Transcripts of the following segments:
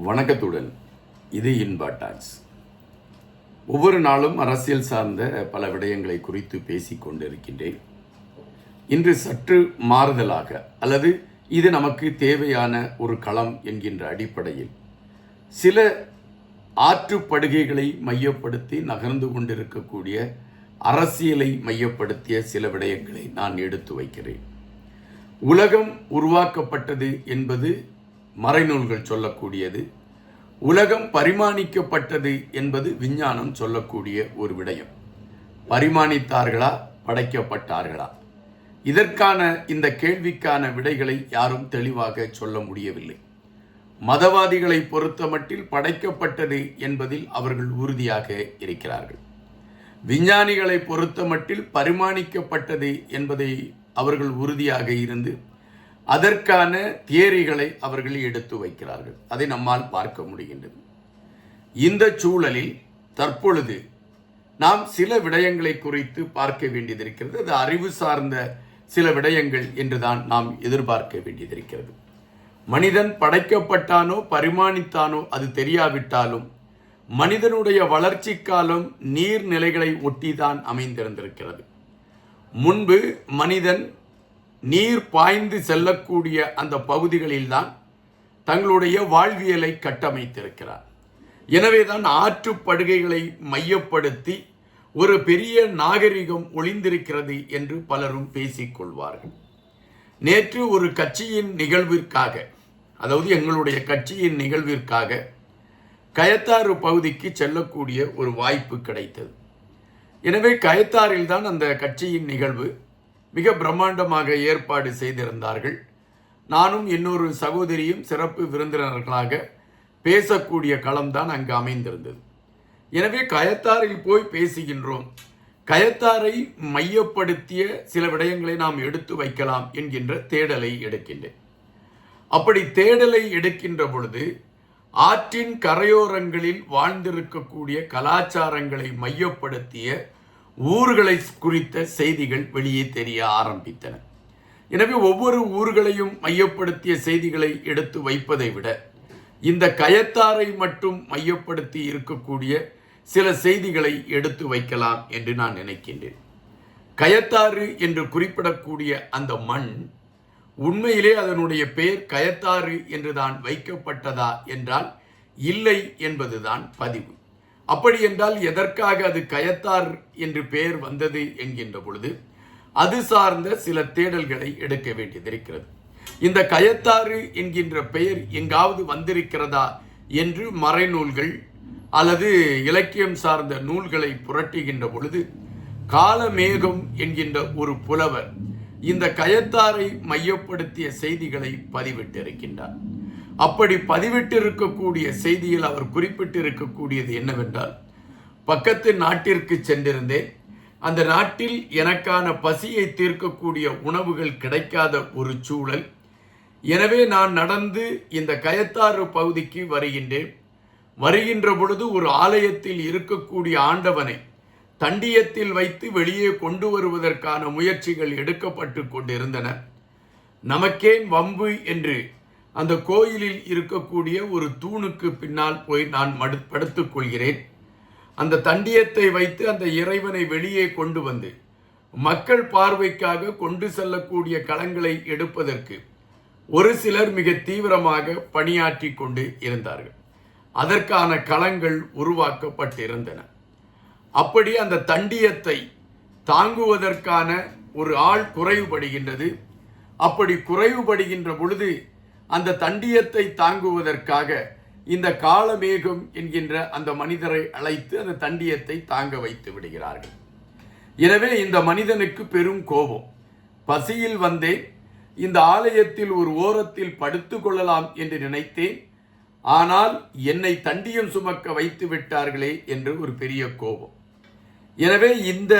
வணக்கத்துடன் இது இன்பா டாக்ஸ். ஒவ்வொரு நாளும் அரசியல் சார்ந்த பல விடயங்களை குறித்து பேசிக் கொண்டிருக்கின்றேன். இன்று சற்று மாறுதலாக அல்லது இது நமக்கு தேவையான ஒரு களம் என்கின்ற அடிப்படையில் சில ஆற்றுப்படுகைகளை மையப்படுத்தி நகர்ந்து கொண்டிருக்கக்கூடிய அரசியலை மையப்படுத்திய சில விடயங்களை நான் எடுத்து வைக்கிறேன். உலகம் உருவாக்கப்பட்டது என்பது மறைநூல்கள் சொல்லக்கூடியது. உலகம் பரிமாணிக்கப்பட்டது என்பது விஞ்ஞானம் சொல்லக்கூடிய ஒரு விடயம். பரிமாணித்தார்களா, படைக்கப்பட்டார்களா? இதற்கான இந்த கேள்விக்கான விடைகளை யாரும் தெளிவாக சொல்ல முடியவில்லை. மதவாதிகளை பொறுத்தமட்டில் படைக்கப்பட்டது என்பதில் அவர்கள் உறுதியாக இருக்கிறார்கள். விஞ்ஞானிகளை பொறுத்தமட்டில் பரிமாணிக்கப்பட்டது என்பதை அவர்கள் உறுதியாக இருந்து அதற்கான தியரிகளை அவர்கள் எடுத்து வைக்கிறார்கள். அதை நம்மால் பார்க்க முடிகின்றது. இந்த சூழலில் தற்பொழுது நாம் சில விடயங்களை குறித்து பார்க்க வேண்டியதிருக்கிறது. அது அறிவு சார்ந்த சில விடயங்கள் என்றுதான் நாம் எதிர்பார்க்க வேண்டியதிருக்கிறது. மனிதன் படைக்கப்பட்டானோ பரிமாணித்தானோ அது தெரியாவிட்டாலும் மனிதனுடைய வளர்ச்சி காலம் நீர்நிலைகளை ஒட்டிதான் அமைந்திருந்திருக்கிறது. முன்பு மனிதன் நீர் பாய்ந்து செல்லக்கூடிய அந்த பகுதிகளில்தான் தங்களுடைய வாழ்வியலை கட்டமைத்திருக்கிறார். எனவேதான் ஆற்றுப்படுகைகளை மையப்படுத்தி ஒரு பெரிய நாகரிகம் ஒளிந்திருக்கிறது என்று பலரும் பேசிக்கொள்வார்கள். நேற்று ஒரு கட்சியின் நிகழ்விற்காக, அதாவது எங்களுடைய கட்சியின் நிகழ்விற்காக கயத்தாறு பகுதிக்கு செல்லக்கூடிய ஒரு வாய்ப்பு கிடைத்தது. எனவே கயத்தாறில் தான் அந்த கட்சியின் நிகழ்வு மிக பிரம்மாண்டமாக ஏற்பாடு செய்திருந்தார்கள். நானும் இன்னொரு சகோதரியும் சிறப்பு விருந்தினர்களாக பேசக்கூடிய களம்தான் அங்கு அமைந்திருந்தது. எனவே கயத்தாறில் போய் பேசுகின்றோம். கயத்தாரை மையப்படுத்திய சில விடயங்களை நாம் எடுத்து வைக்கலாம் என்கின்ற தேடலை எடுக்கின்றேன். அப்படி தேடலை எடுக்கின்ற பொழுது ஆற்றின் கரையோரங்களில் வாழ்ந்திருக்கக்கூடிய கலாச்சாரங்களை மையப்படுத்திய ஊர்களை குறித்த செய்திகள் வெளியே தெரிய ஆரம்பித்தன. எனவே ஒவ்வொரு ஊர்களையும் மையப்படுத்திய செய்திகளை எடுத்து வைப்பதை விட இந்த கயத்தாரை மட்டும் மையப்படுத்தி இருக்கக்கூடிய சில செய்திகளை எடுத்து வைக்கலாம் என்று நான் நினைக்கின்றேன். கயத்தாறு என்று குறிப்பிடக்கூடிய அந்த மண் உண்மையிலே அதனுடைய பெயர் கயத்தாறு என்றுதான் வைக்கப்பட்டதா என்றால் இல்லை என்பதுதான் பதிவு. அப்படி என்றால் எதற்காக அது கயத்தார் என்று பெயர் வந்தது என்கின்ற பொழுது அது சார்ந்த சில தேடல்களை எடுக்க வேண்டியதிருக்கிறது. இந்த கயத்தாறு என்கின்ற பெயர் எங்காவது வந்திருக்கிறதா என்று மறைநூல்கள் அல்லது இலக்கியம் சார்ந்த நூல்களை புரட்டுகின்ற பொழுது காலமேகம் என்கின்ற ஒரு புலவர் இந்த கயத்தாரை மையப்படுத்திய செய்திகளை பதிவிட்டிருக்கின்றார். அப்படி பதிவிட்டிருக்கக்கூடிய செய்தியில் அவர் குறிப்பிட்டிருக்கக்கூடியது என்னவென்றால், பக்கத்து நாட்டிற்கு சென்றிருந்தேன், அந்த நாட்டில் எனக்கான பசியை தீர்க்கக்கூடிய உணவுகள் கிடைக்காத ஒரு சூழல். எனவே நான் நடந்து இந்த கயத்தாறு பகுதிக்கு வருகின்ற பொழுது ஒரு ஆலயத்தில் இருக்கக்கூடிய ஆண்டவனை தண்டியத்தில் வைத்து வெளியே கொண்டு வருவதற்கான முயற்சிகள் எடுக்கப்பட்டு கொண்டிருந்தன. நமக்கேன் வம்பு என்று அந்த கோயிலில் இருக்கக்கூடிய ஒரு தூணுக்கு பின்னால் போய் நான் படுத்துக் கொள்கிறேன். அந்த தண்டியத்தை வைத்து அந்த இறைவனை வெளியே கொண்டு வந்து மக்கள் பார்வைக்காக கொண்டு செல்லக்கூடிய களங்களை எடுப்பதற்கு ஒரு சிலர் மிக தீவிரமாக பணியாற்றி கொண்டு இருந்தார்கள். அதற்கான களங்கள் உருவாக்கப்பட்டிருந்தன. அப்படி அந்த தண்டியத்தை தாங்குவதற்கான ஒரு ஆள் குறைவுபடுகின்றது. அப்படி குறைவுபடுகின்ற பொழுது அந்த தண்டியத்தை தாங்குவதற்காக இந்த காலமேகம் என்கின்ற அந்த மனிதரை அழைத்து அந்த தண்டியத்தை தாங்க வைத்து விடுகிறார்கள். எனவே இந்த மனிதனுக்கு பெரும் கோபம். பசியில் வந்தேன், இந்த ஆலயத்தில் ஒரு ஓரத்தில் படுத்து கொள்ளலாம் என்று நினைத்தேன், ஆனால் என்னை தண்டியம் சுமக்க வைத்து விட்டார்களே என்று ஒரு பெரிய கோபம். எனவே இந்த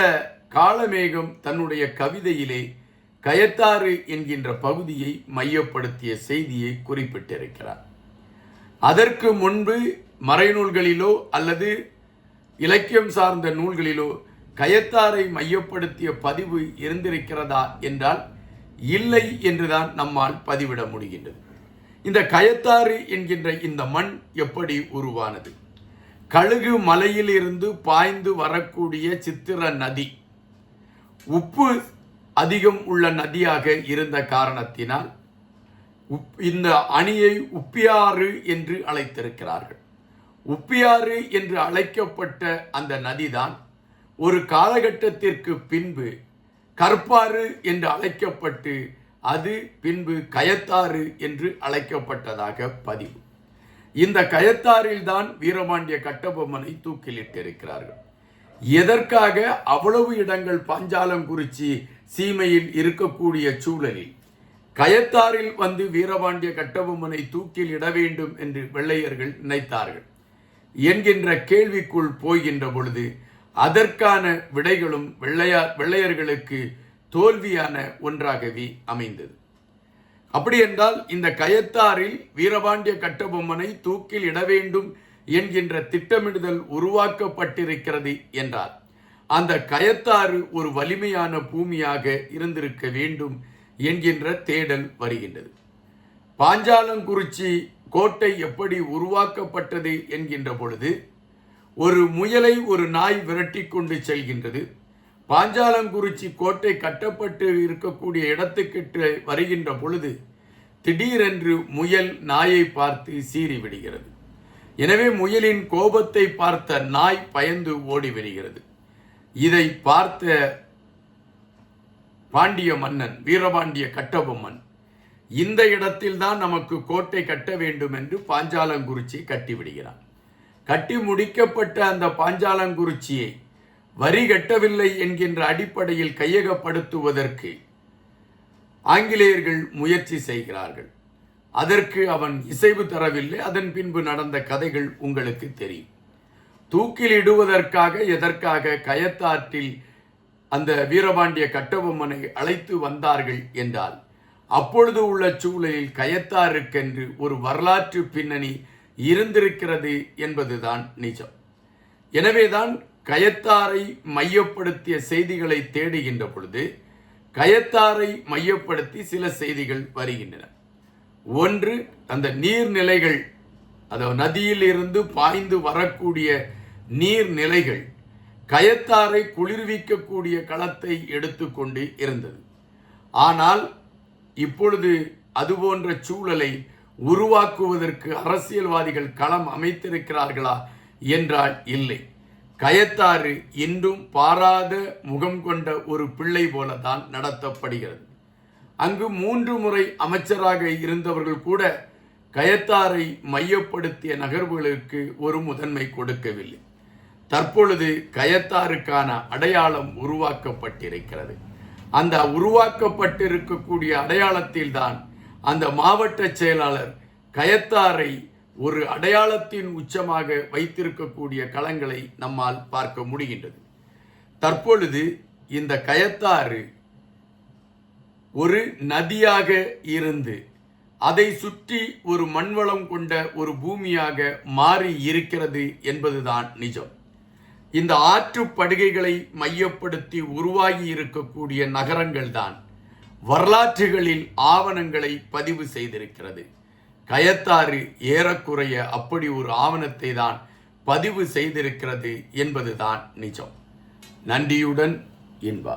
காலமேகம் தன்னுடைய கவிதையிலே கயத்தாறு என்கின்ற பகுதியை மையப்படுத்திய செய்தியை குறிப்பிட்டிருக்கிறார். அதற்கு முன்பு மறைநூல்களிலோ அல்லது இலக்கியம் சார்ந்த நூல்களிலோ கயத்தாரை மையப்படுத்திய பதிவு இருந்திருக்கிறதா என்றால் இல்லை என்றுதான் நம்மால் பதிவிட முடிகின்றது. இந்த கயத்தாறு என்கின்ற இந்த மண் எப்படி உருவானது? கழுகு மலையிலிருந்து பாய்ந்து வரக்கூடிய சித்திர நதி உப்பு அதிகம் உள்ள நதியாக இருந்த காரணத்தினால் இந்த அணியை உப்பியாறு என்று அழைத்திருக்கிறார்கள். உப்பியாறு என்று அழைக்கப்பட்ட அந்த நதிதான் ஒரு காலகட்டத்திற்கு பின்பு கற்பாறு என்று அழைக்கப்பட்டு அது பின்பு கயத்தாறு என்று அழைக்கப்பட்டதாக பதிவு. இந்த கயத்தாறில் தான் வீரபாண்டிய கட்டபொம்மனை தூக்கிலிட்டிருக்கிறார்கள். எதற்காக? அவ்வளவு இடங்கள் பாஞ்சாலங்குறிச்சி சீமையில் இருக்கக்கூடிய சூழலில் கயத்தாறில் வந்து வீரபாண்டிய கட்டபொம்மனை தூக்கில் இட வேண்டும் என்று வெள்ளையர்கள் நினைத்தார்கள் என்கின்ற கேள்விக்குள் போகின்ற பொழுது அதற்கான விடைகளும் வெள்ளையர்களுக்கு தோல்வியான ஒன்றாகவே அமைந்தது. அப்படி என்றால் இந்த கயத்தாறில் வீரபாண்டிய கட்டபொம்மனை தூக்கில் இட வேண்டும் என்கின்ற திட்டமிடுதல் உருவாக்கப்பட்டிருக்கிறது என்றால் அந்த கயத்தாறு ஒரு வலிமையான பூமியாக இருந்திருக்க வேண்டும் என்கின்ற தேடல் வருகின்றது. பாஞ்சாலங்குறிச்சி கோட்டை எப்படி உருவாக்கப்பட்டது என்கின்ற பொழுது ஒரு முயலை ஒரு நாய் விரட்டி கொண்டு செல்கின்றது. பாஞ்சாலங்குறிச்சி கோட்டை கட்டப்பட்டு இருக்கக்கூடிய இடத்துக்கிட்டு வருகின்ற பொழுது திடீரென்று முயல் நாயை பார்த்து சீறி விடுகிறது. எனவே முயலின் கோபத்தை பார்த்த நாய் பயந்து ஓடி வருகிறது. இதை பார்த்த பாண்டிய மன்னன் வீரபாண்டிய கட்டபொம்மன் இந்த இடத்தில்தான் நமக்கு கோட்டை கட்ட வேண்டும் என்று பாஞ்சாலங்குறிச்சி கட்டிவிடுகிறான். கட்டி முடிக்கப்பட்ட அந்த பாஞ்சாலங்குறிச்சியை வரி கட்டவில்லை என்கின்ற அடிப்படையில் கையகப்படுத்துவதற்கு ஆங்கிலேயர்கள் முயற்சி செய்கிறார்கள். அதற்கு அவன் இசைவு தரவில்லை. அதன் பின்பு நடந்த கதைகள் உங்களுக்கு தெரியும். தூக்கிலிடுவதற்காக எதற்காக கயத்தாற்றில் அந்த வீரபாண்டிய கட்டபொம்மனை அழைத்து வந்தார்கள் என்றால் அப்பொழுது உள்ள சூழலில் கயத்தாருக்கென்று ஒரு வரலாற்று பின்னணி இருந்திருக்கிறது என்பதுதான் நிஜம். எனவேதான் கயத்தாரை மையப்படுத்திய செய்திகளை தேடுகின்ற பொழுது கயத்தாரை மையப்படுத்தி சில செய்திகள் வருகின்றன. ஒன்று, அந்த நீர்நிலைகள், அதாவது நதியில் இருந்து பாய்ந்து வரக்கூடிய நீர்நிலைகள் கயத்தாரை குளிர்விக்கக்கூடிய களத்தை எடுத்துக்கொண்டு இருந்தது. ஆனால் இப்பொழுது அதுபோன்ற சூழலை உருவாக்குவதற்கு அரசியல்வாதிகள் களம் அமைத்திருக்கிறார்களா என்றால் இல்லை. கயத்தாறு இன்றும் பாராத முகம் கொண்ட ஒரு பிள்ளை போலதான் நடத்தப்படுகிறது. அங்கு 3 முறை அமைச்சராக இருந்தவர்கள் கூட கயத்தாரை மையப்படுத்திய நகர்வுகளுக்கு ஒரு முதன்மை கொடுக்கவில்லை. தற்பொழுது கயத்தாருக்கான அடையாளம் உருவாக்கப்பட்டிருக்கிறது. அந்த உருவாக்கப்பட்டிருக்கக்கூடிய அடையாளத்தில்தான் அந்த மாவட்ட செயலாளர் கயத்தாரை ஒரு அடையாளத்தின் உச்சமாக வைத்திருக்கக்கூடிய களங்களை நம்மால் பார்க்க முடிகின்றது. தற்பொழுது இந்த கயத்தாறு ஒரு நதியாக இருந்து அதை சுற்றி ஒரு மண்வளம் கொண்ட ஒரு பூமியாக மாறி இருக்கிறது என்பதுதான் நிஜம். இந்த ஆற்றுப்படுகைகளை மையப்படுத்தி உருவாகி இருக்கக்கூடிய நகரங்கள் தான் வரலாற்றுகளில் ஆவணங்களை பதிவு செய்திருக்கிறது. கயத்தாறு ஏறக்குறைய அப்படி ஒரு ஆவணத்தை தான் பதிவு செய்திருக்கிறது என்பதுதான் நிஜம். நன்றியுடன் இன்பா.